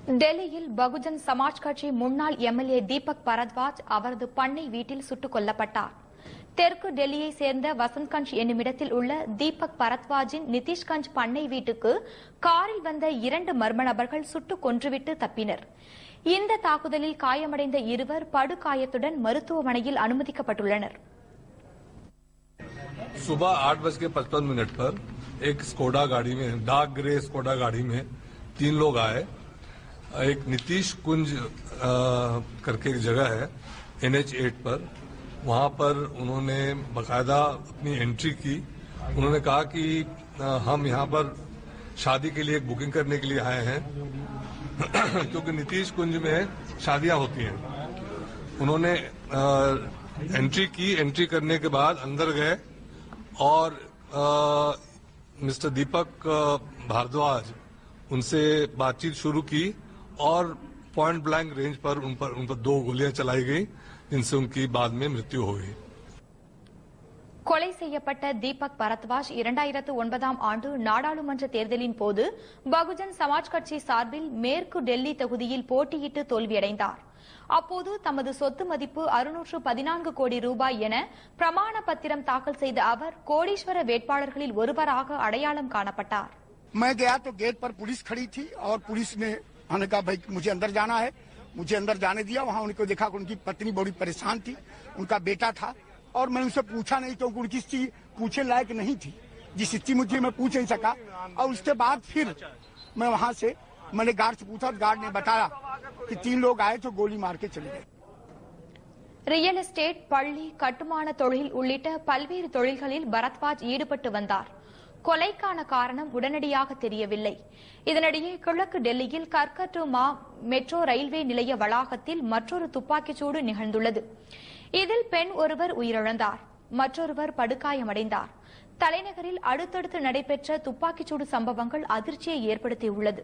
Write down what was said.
டெல்லியில் பகுஜன் சமாஜ் கட்சி முன்னாள் எம்எல்ஏ தீபக் பரத்வாஜ் அவரது பண்ணை வீட்டில் சுட்டுக் கொல்லப்பட்டார். தெற்கு டெல்லியை சேர்ந்த வசந்த்கஞ்ச் என்னுமிடத்தில் உள்ள தீபக் பரத்வாஜின் நிதிஷ்கஞ்ச் பண்ணை வீட்டுக்கு காரில் வந்த 2 மர்ம நபர்கள் சுட்டுக் கொன்றுவிட்டு தப்பினர். இந்த தாக்குதலில் காயமடைந்த இருவர் படுகாயத்துடன் மருத்துவமனையில் அனுமதிக்கப்பட்டுள்ளனர். सुबह 8:55 पर एक स्कोडा गाड़ी में, डार्क ग्रे स्कोडा गाड़ी में 3 लोग आए. एक नीतीश कुंज करके एक जगह है NH8 पर, वहां पर उन्होंने बकायदा अपनी एंट्री की. उन्होंने कहा कि हम यहां पर शादी के लिए एक बुकिंग करने के लिए आए हैं क्योंकि नीतीश कुंज में शादियां होती हैं. उन्होंने एंट्री की. एंट्री करने के बाद अंदर गए और मिस्टर दीपक भारद्वाज उनसे बातचीत शुरू की और पॉइंट ब्लैंक रेंज पर उन पर 2 गोलियां चलाई गई, जिनसे उनकी बाद में मृत्यु हो गई. கொலை செய்யப்பட்ட தீபக் பரத்வாஜ் 2009ஆம் ஆண்டு நாடாளுமன்ற தேர்தலின் போது பகுஜன் சமாஜ் கட்சி சார்பில் மேற்கு டெல்லி தொகுதியில் போட்டியிட்டு தோல்வியடைந்தார். அப்போது தமது சொத்து மதிப்பு 614 கோடி ரூபாய் என பிரமாண பத்திரம் தாக்கல் செய்த அவர் கோடீஸ்வர வேட்பாளர்களில் ஒருவராக அடையாளம் காணப்பட்டார். मैं गया तो गेट पर पुलिस खड़ी थी और पुलिस ने हमने कहा भाई मुझे अंदर जाना है. मुझे अंदर जाने दिया. वहां उनको देखा कि उनकी पत्नी बड़ी परेशान थी, उनका बेटा था और मैंने उनसे पूछा नहीं क्योंकि उनकी स्थिति पूछने लायक नहीं थी. जिस स्थिति मुझे मैं पूछ नहीं सका और उसके बाद फिर मैं वहां से मैंने गार्ड से पूछा. गार्ड ने बताया कि 3 लोग आए तो गोली मार के चले गए. ரியல் எஸ்டேட், பள்ளி, கட்டுமான தொழில் உள்ளிட்ட பல்வேறு தொழில்களில் பரத்வாஜ் ஈடுபட்டு வந்தார். கொலைக்கான காரணம் உடனடியாக தெரியவில்லை. இதனிடையே கிழக்கு டெல்லியில் கர்கட்டுமா மெட்ரோ ரயில்வே நிலைய வளாகத்தில் மற்றொரு துப்பாக்கிச்சூடு நிகழ்ந்துள்ளது. இதில் பெண் ஒருவர் உயிரிழந்தார், மற்றொருவர் படுகாயமடைந்தார். தலைநகரில் அடுத்தடுத்து நடைபெற்ற துப்பாக்கிச்சூடு சம்பவங்கள் அதிர்ச்சியை ஏற்படுத்தியுள்ளது.